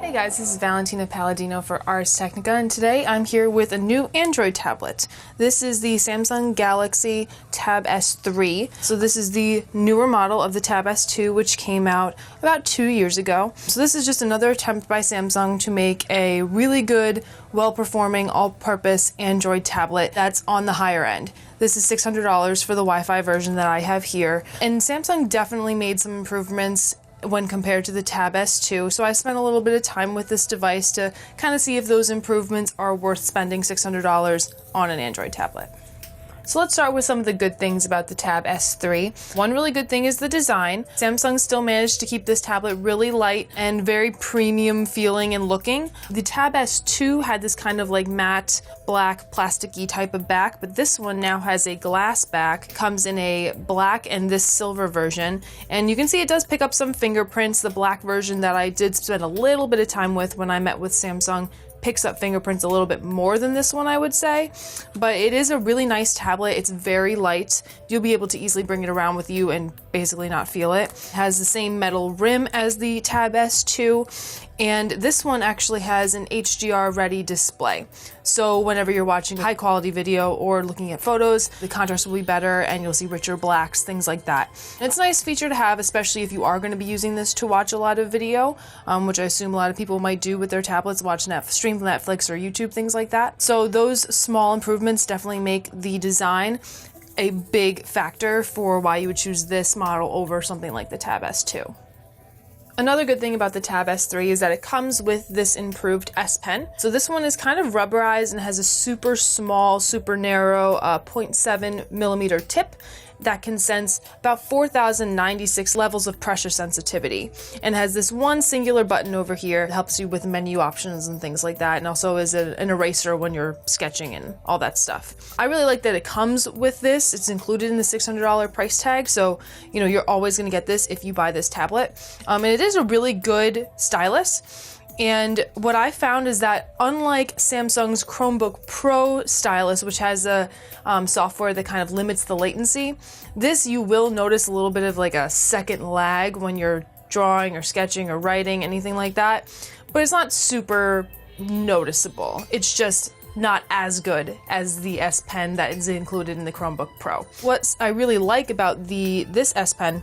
Hey guys, this is Valentina Palladino for Ars Technica, and today I'm here with a new Android tablet. This is the Samsung Galaxy Tab S3. So this is the newer model of the Tab S2, which came out about 2 years ago. So this is just another attempt by Samsung to make a really good, well-performing, all-purpose Android tablet that's on the higher end. This is $600 for the Wi-Fi version that I have here, and Samsung definitely made some improvements when compared to the Tab S2, so I spent a little bit of time with this device to kind of see if those improvements are worth spending $600 on an Android tablet. So let's start with some of the good things about the Tab S3. One really good thing is the design. Samsung still managed to keep this tablet really light and very premium feeling and looking. The Tab S2 had this kind of like matte, black, plasticky type of back, but this one now has a glass back, comes in a black and this silver version, and you can see it does pick up some fingerprints. The black version that I did spend a little bit of time with when I met with Samsung picks up fingerprints a little bit more than this one, I would say, but it is a really nice tablet. It's very light. You'll be able to easily bring it around with you and basically not feel it. It has the same metal rim as the Tab S2, and this one actually has an HDR ready display. So whenever you're watching a high quality video or looking at photos, the contrast will be better and you'll see richer blacks, things like that. And it's a nice feature to have, especially if you are going to be using this to watch a lot of video, which I assume a lot of people might do with their tablets, watch stream Netflix or YouTube, things like that. So those small improvements definitely make the design a big factor for why you would choose this model over something like the Tab S2. Another good thing about the Tab S3 is that it comes with this improved S Pen. So this one is kind of rubberized and has a super small, super narrow 0.7 millimeter tip that can sense about 4,096 levels of pressure sensitivity, and has this one singular button over here that helps you with menu options and things like that, and also is an eraser when you're sketching and all that stuff. I really like that it comes with this. It's included in the $600 price tag, so you know you're always going to get this if you buy this tablet. And it is a really good stylus. And what I found is that unlike Samsung's Chromebook Pro stylus, which has a software that kind of limits the latency, this you will notice a little bit of like a second lag when you're drawing or sketching or writing, anything like that. But it's not super noticeable. It's just not as good as the S Pen that is included in the Chromebook Pro. What I really like about this S Pen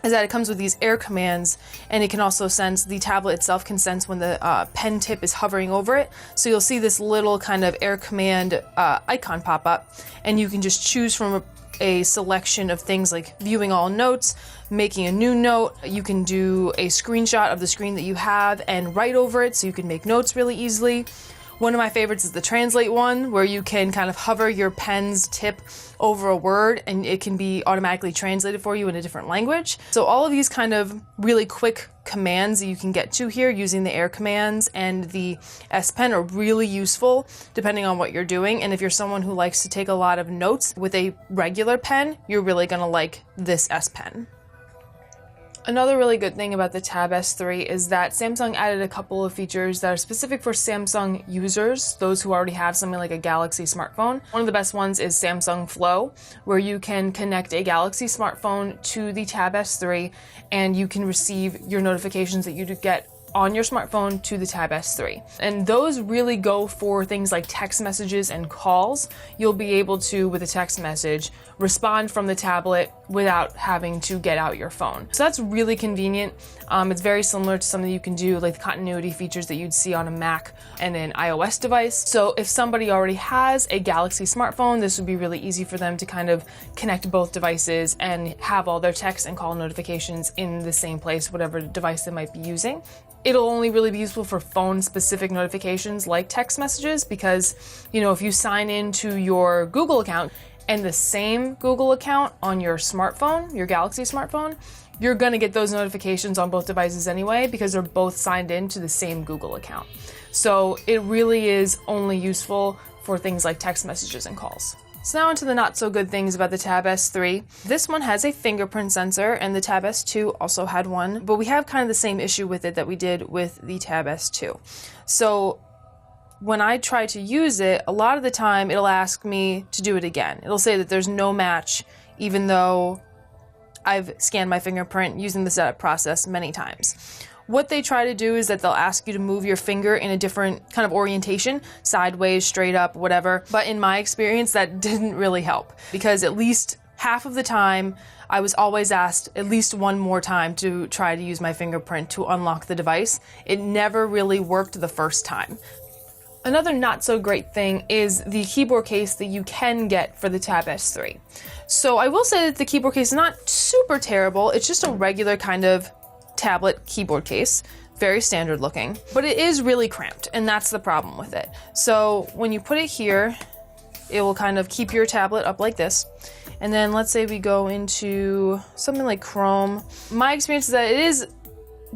is that it comes with these air commands, and it can also sense, the tablet itself can sense when the pen tip is hovering over it. So you'll see this little kind of air command icon pop up, and you can just choose from a selection of things like viewing all notes, making a new note. You can do a screenshot of the screen that you have and write over it so you can make notes really easily. One of my favorites is the translate one, where you can kind of hover your pen's tip over a word and it can be automatically translated for you in a different language. So all of these kind of really quick commands that you can get to here using the air commands and the S Pen are really useful depending on what you're doing. And if you're someone who likes to take a lot of notes with a regular pen, you're really gonna like this S Pen. Another really good thing about the Tab S3 is that Samsung added a couple of features that are specific for Samsung users, those who already have something like a Galaxy smartphone. One of the best ones is Samsung Flow, where you can connect a Galaxy smartphone to the Tab S3 and you can receive your notifications that you get on your smartphone to the Tab S3. And those really go for things like text messages and calls. You'll be able to, with a text message, respond from the tablet without having to get out your phone. So that's really convenient. It's very similar to something you can do, like the continuity features that you'd see on a Mac and an iOS device. So if somebody already has a Galaxy smartphone, this would be really easy for them to kind of connect both devices and have all their text and call notifications in the same place, whatever device they might be using. It'll only really be useful for phone-specific notifications like text messages because, you know, if you sign into your Google account and the same Google account on your smartphone, your Galaxy smartphone, you're gonna get those notifications on both devices anyway because they're both signed in to the same Google account. So it really is only useful for things like text messages and calls. So now onto the not so good things about the Tab S3. This one has a fingerprint sensor and the Tab S2 also had one, but we have kind of the same issue with it that we did with the Tab S2. So when I try to use it, a lot of the time it'll ask me to do it again. It'll say that there's no match, even though I've scanned my fingerprint using the setup process many times. What they try to do is that they'll ask you to move your finger in a different kind of orientation, sideways, straight up, whatever. But in my experience, that didn't really help, because at least half of the time, I was always asked at least one more time to try to use my fingerprint to unlock the device. It never really worked the first time. Another not so great thing is the keyboard case that you can get for the Tab S3. So I will say that the keyboard case is not super terrible. It's just a regular kind of tablet keyboard case, very standard looking, but it is really cramped, and that's the problem with it. So when you put it here, it will kind of keep your tablet up like this. And then let's say we go into something like Chrome. My experience is that it is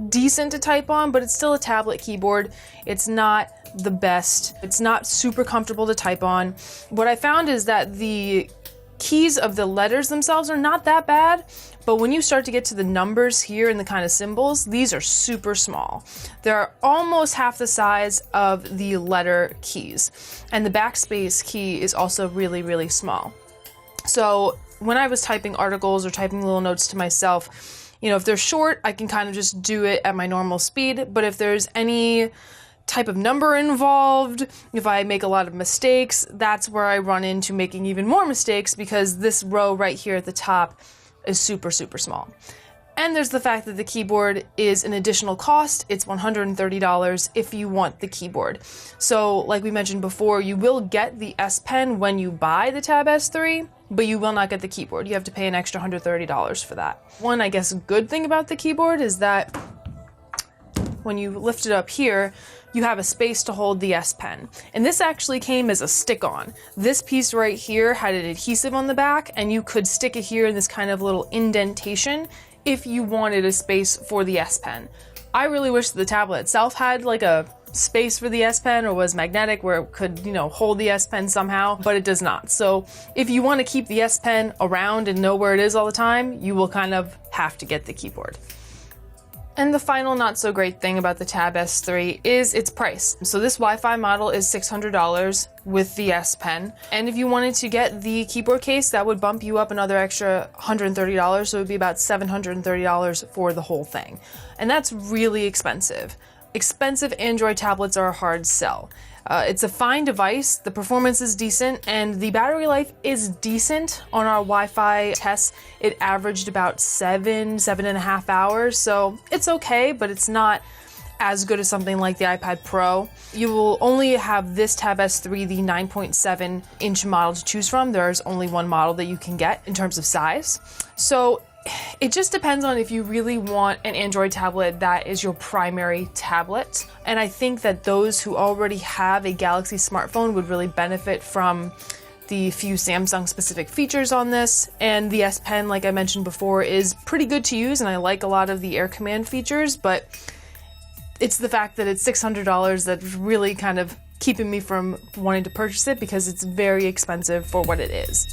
decent to type on, but it's still a tablet keyboard. It's not the best. It's not super comfortable to type on. What I found is that the keys of the letters themselves are not that bad, but when you start to get to the numbers here and the kind of symbols, these are super small. They're almost half the size of the letter keys. And the backspace key is also really, really small. So when I was typing articles or typing little notes to myself, you know, if they're short, I can kind of just do it at my normal speed. But if there's any type of number involved, if I make a lot of mistakes, that's where I run into making even more mistakes, because this row right here at the top is super, super small. And there's the fact that the keyboard is an additional cost. It's $130 if you want the keyboard. So like we mentioned before, you will get the S Pen when you buy the Tab S3, but you will not get the keyboard. You have to pay an extra $130 for that. One, I guess, good thing about the keyboard is that when you lift it up here, you have a space to hold the S Pen. And this actually came as a stick-on. This piece right here had an adhesive on the back, and you could stick it here in this kind of little indentation if you wanted a space for the S Pen. I really wish the tablet itself had like a space for the S Pen or was magnetic where it could, you know, hold the S Pen somehow, but it does not. So if you want to keep the S Pen around and know where it is all the time, you will kind of have to get the keyboard. And the final not so great thing about the Tab S3 is its price. So this Wi-Fi model is $600 with the S Pen. And if you wanted to get the keyboard case, that would bump you up another extra $130. So it would be about $730 for the whole thing. And that's really expensive. Expensive Android tablets are a hard sell. It's a fine device, the performance is decent, and the battery life is decent. On our Wi-Fi tests, it averaged about 7.5 hours, so it's okay, but it's not as good as something like the iPad Pro. You will only have this Tab S3, the 9.7 inch model to choose from. There's only one model that you can get in terms of size. So it just depends on if you really want an Android tablet that is your primary tablet. And I think that those who already have a Galaxy smartphone would really benefit from the few Samsung specific features on this. And the S Pen, like I mentioned before, is pretty good to use, and I like a lot of the Air Command features, but it's the fact that it's $600 that's really kind of keeping me from wanting to purchase it, because it's very expensive for what it is.